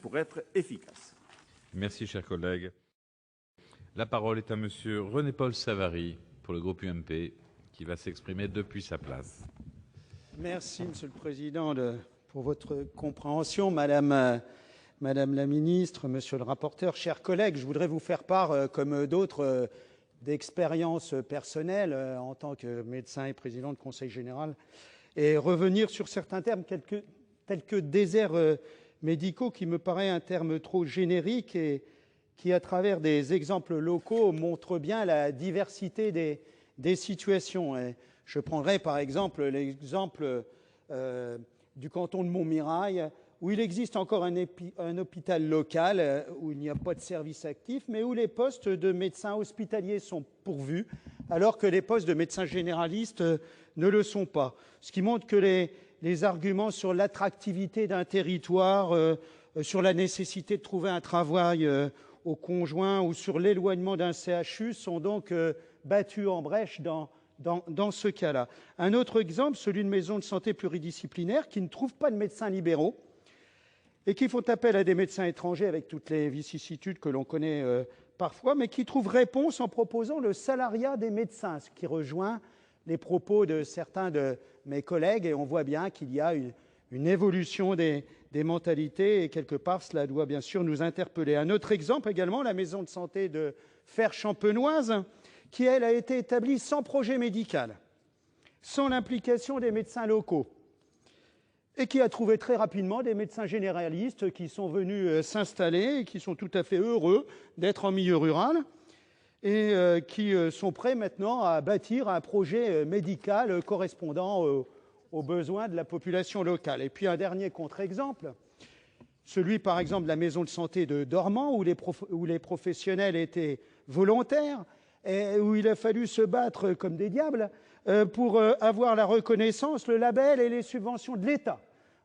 pour être efficace. Merci, cher collègue. La parole est à Monsieur René-Paul Savary pour le groupe UMP, qui va s'exprimer depuis sa place. Merci, Monsieur le Président, pour votre compréhension. Madame la Ministre, Monsieur le rapporteur, chers collègues, je voudrais vous faire part, comme d'autres, d'expériences personnelles en tant que médecin et président de conseil général, et revenir sur certains termes tels que déserts médicaux, qui me paraît un terme trop générique et qui, à travers des exemples locaux, montre bien la diversité des situations. Et je prendrai par exemple l'exemple du canton de Montmirail, où il existe encore un hôpital local, où il n'y a pas de service actif, mais où les postes de médecins hospitaliers sont pourvus, alors que les postes de médecins généralistes ne le sont pas. Ce qui montre que les arguments sur l'attractivité d'un territoire, sur la nécessité de trouver un travail au conjoint ou sur l'éloignement d'un CHU sont donc battus en brèche dans ce cas-là. Un autre exemple, celui de maisons de santé pluridisciplinaires qui ne trouvent pas de médecins libéraux et qui font appel à des médecins étrangers avec toutes les vicissitudes que l'on connaît parfois, mais qui trouvent réponse en proposant le salariat des médecins, ce qui rejoint les propos de certains de mes collègues, et on voit bien qu'il y a une évolution des mentalités, et quelque part, cela doit bien sûr nous interpeller. Un autre exemple également, la maison de santé de Fère-Champenoise, qui, elle, a été établie sans projet médical, sans l'implication des médecins locaux, et qui a trouvé très rapidement des médecins généralistes qui sont venus s'installer et qui sont tout à fait heureux d'être en milieu rural et qui sont prêts maintenant à bâtir un projet médical correspondant aux besoins de la population locale. Et puis un dernier contre-exemple, celui par exemple de la maison de santé de Dormans, où les professionnels étaient volontaires et où il a fallu se battre comme des diables pour avoir la reconnaissance, le label et les subventions de l'État.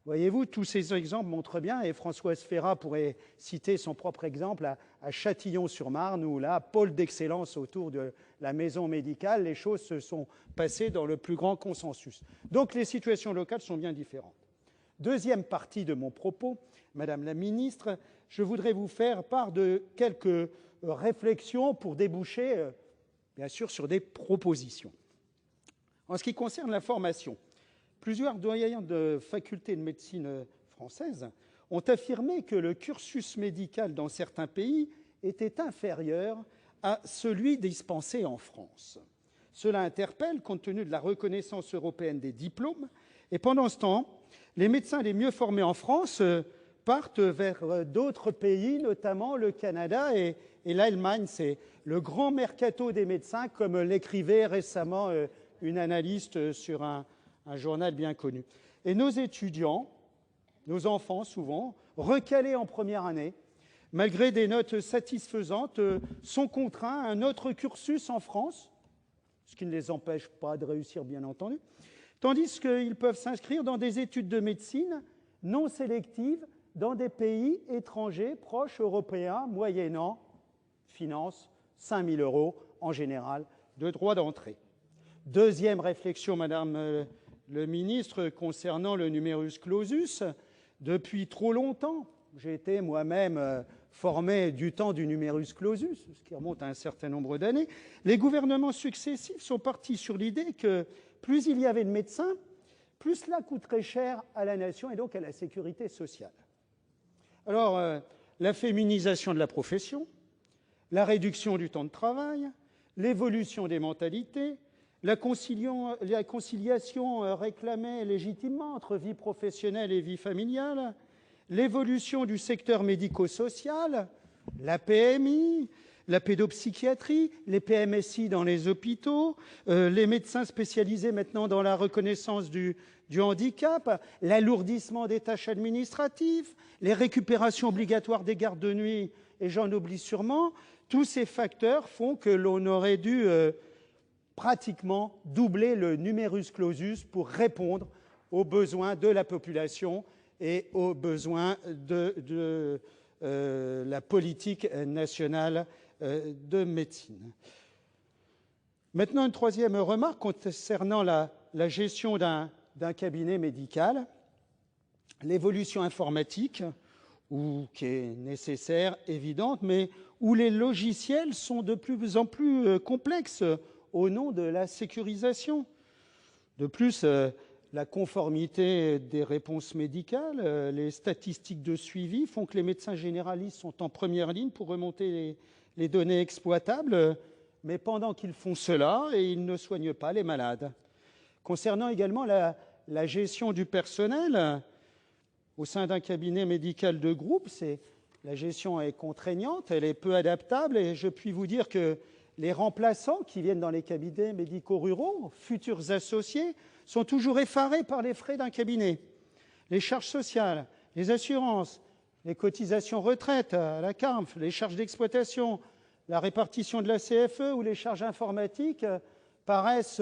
Voyez-vous, tous ces exemples montrent bien, et Françoise Férat pourrait citer son propre exemple à Châtillon-sur-Marne, où là, pôle d'excellence autour de la maison médicale, les choses se sont passées dans le plus grand consensus. Donc les situations locales sont bien différentes. Deuxième partie de mon propos, Madame la Ministre, je voudrais vous faire part de quelques réflexions pour déboucher, bien sûr, sur des propositions. En ce qui concerne la formation, plusieurs doyens de facultés de médecine françaises ont affirmé que le cursus médical dans certains pays était inférieur à celui dispensé en France. Cela interpelle compte tenu de la reconnaissance européenne des diplômes. Et pendant ce temps, les médecins les mieux formés en France partent vers d'autres pays, notamment le Canada et l'Allemagne. C'est le grand mercato des médecins, comme l'écrivait récemment une analyste sur un journal bien connu. Et nos étudiants, nos enfants souvent, recalés en première année, malgré des notes satisfaisantes, sont contraints à un autre cursus en France, ce qui ne les empêche pas de réussir, bien entendu, tandis qu'ils peuvent s'inscrire dans des études de médecine non sélectives dans des pays étrangers proches européens, moyennant finance 5 000 € en général de droit d'entrée. Deuxième réflexion, Madame le ministre, concernant le numerus clausus. Depuis trop longtemps, j'ai été moi-même formé du temps du numerus clausus, ce qui remonte à un certain nombre d'années. Les gouvernements successifs sont partis sur l'idée que plus il y avait de médecins, plus cela coûterait cher à la nation et donc à la sécurité sociale. Alors, la féminisation de la profession, la réduction du temps de travail, l'évolution des mentalités, la conciliation réclamée légitimement entre vie professionnelle et vie familiale, l'évolution du secteur médico-social, la PMI, la pédopsychiatrie, les PMSI dans les hôpitaux, les médecins spécialisés maintenant dans la reconnaissance du handicap, l'alourdissement des tâches administratives, les récupérations obligatoires des gardes de nuit, et j'en oublie sûrement, tous ces facteurs font que l'on aurait dû pratiquement doubler le numerus clausus pour répondre aux besoins de la population et aux besoins de la politique nationale de médecine. Maintenant, une troisième remarque concernant la gestion d'un cabinet médical. L'évolution informatique ou qui est nécessaire, évidente, mais où les logiciels sont de plus en plus complexes au nom de la sécurisation. De plus, la conformité des réponses médicales, les statistiques de suivi font que les médecins généralistes sont en première ligne pour remonter les données exploitables, mais pendant qu'ils font cela, ils ne soignent pas les malades. Concernant également la gestion du personnel, au sein d'un cabinet médical de groupe, la gestion est contraignante, elle est peu adaptable, et je puis vous dire que les remplaçants qui viennent dans les cabinets médicaux ruraux, futurs associés, sont toujours effarés par les frais d'un cabinet. Les charges sociales, les assurances, les cotisations retraite à la CARMF, les charges d'exploitation, la répartition de la CFE ou les charges informatiques paraissent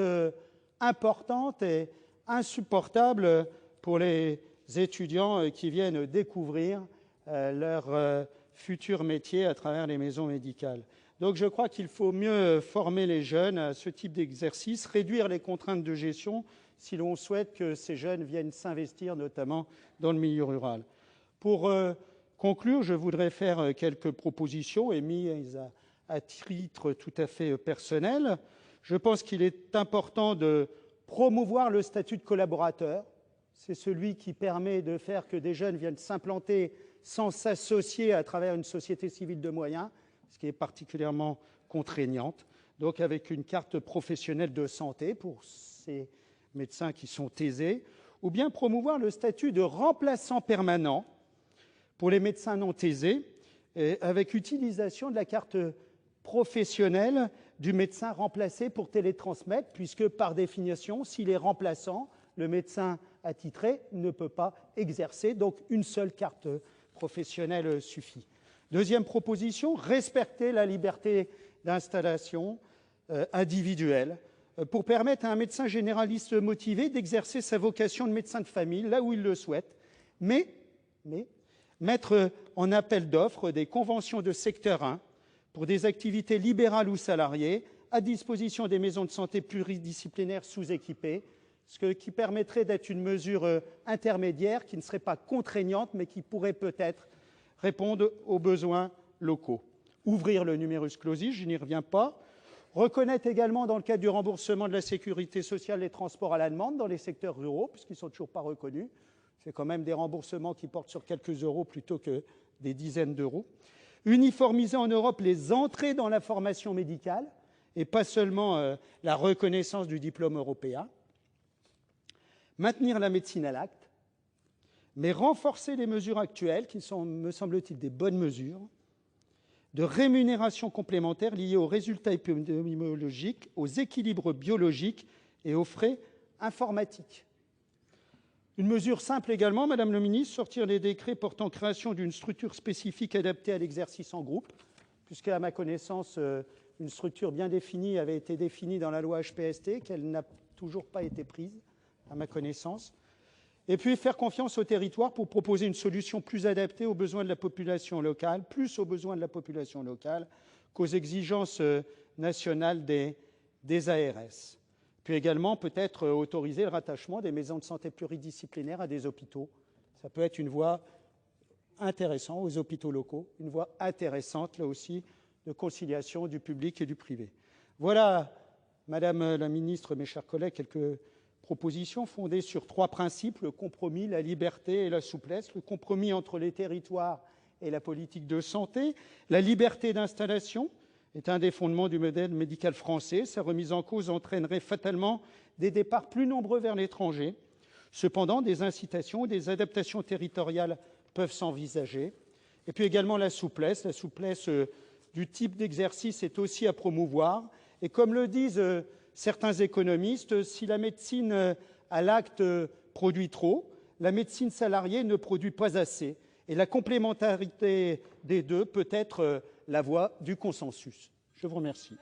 importantes et insupportables pour les étudiants qui viennent découvrir leur futur métier à travers les maisons médicales. Donc je crois qu'il faut mieux former les jeunes à ce type d'exercice, réduire les contraintes de gestion si l'on souhaite que ces jeunes viennent s'investir notamment dans le milieu rural. Pour conclure, je voudrais faire quelques propositions émises à titre tout à fait personnel. Je pense qu'il est important de promouvoir le statut de collaborateur. C'est celui qui permet de faire que des jeunes viennent s'implanter sans s'associer à travers une société civile de moyens, ce qui est particulièrement contraignante. Donc avec une carte professionnelle de santé pour ces médecins qui sont thésés, ou bien promouvoir le statut de remplaçant permanent pour les médecins non thésés, avec utilisation de la carte professionnelle du médecin remplacé pour télétransmettre, puisque par définition, s'il est remplaçant, le médecin attitré ne peut pas exercer, donc une seule carte professionnelle suffit. Deuxième proposition, respecter la liberté d'installation individuelle pour permettre à un médecin généraliste motivé d'exercer sa vocation de médecin de famille là où il le souhaite, mais mettre en appel d'offres des conventions de secteur 1 pour des activités libérales ou salariées à disposition des maisons de santé pluridisciplinaires sous-équipées, ce qui permettrait d'être une mesure intermédiaire qui ne serait pas contraignante, mais qui pourrait peut-être répondre aux besoins locaux. Ouvrir le numerus clausus, je n'y reviens pas. Reconnaître également, dans le cadre du remboursement de la sécurité sociale, les transports à la demande dans les secteurs ruraux, puisqu'ils ne sont toujours pas reconnus. C'est quand même des remboursements qui portent sur quelques euros plutôt que des dizaines d'euros. Uniformiser en Europe les entrées dans la formation médicale, et pas seulement la reconnaissance du diplôme européen. Maintenir la médecine à l'acte, mais renforcer les mesures actuelles, qui sont, me semble-t-il, des bonnes mesures, de rémunération complémentaire liées aux résultats épidémiologiques, aux équilibres biologiques et aux frais informatiques. Une mesure simple également, Madame le Ministre, sortir les décrets portant création d'une structure spécifique adaptée à l'exercice en groupe, puisque, à ma connaissance, une structure bien définie avait été définie dans la loi HPST, qu'elle n'a toujours pas été prise, à ma connaissance. Et puis faire confiance au territoire pour proposer une solution plus adaptée aux besoins de la population locale, plus aux besoins de la population locale qu'aux exigences nationales des ARS. Puis également peut-être autoriser le rattachement des maisons de santé pluridisciplinaires à des hôpitaux. Ça peut être une voie intéressante aux hôpitaux locaux, une voie intéressante là aussi de conciliation du public et du privé. Voilà, Madame la Ministre, mes chers collègues, quelques propositions fondées sur 3 principes, le compromis, la liberté et la souplesse, le compromis entre les territoires et la politique de santé. La liberté d'installation est un des fondements du modèle médical français. Sa remise en cause entraînerait fatalement des départs plus nombreux vers l'étranger. Cependant, des incitations, des adaptations territoriales peuvent s'envisager. Et puis également la souplesse du type d'exercice est aussi à promouvoir. Et comme le disent certains économistes, si la médecine à l'acte produit trop, la médecine salariée ne produit pas assez. Et la complémentarité des deux peut être la voie du consensus. Je vous remercie.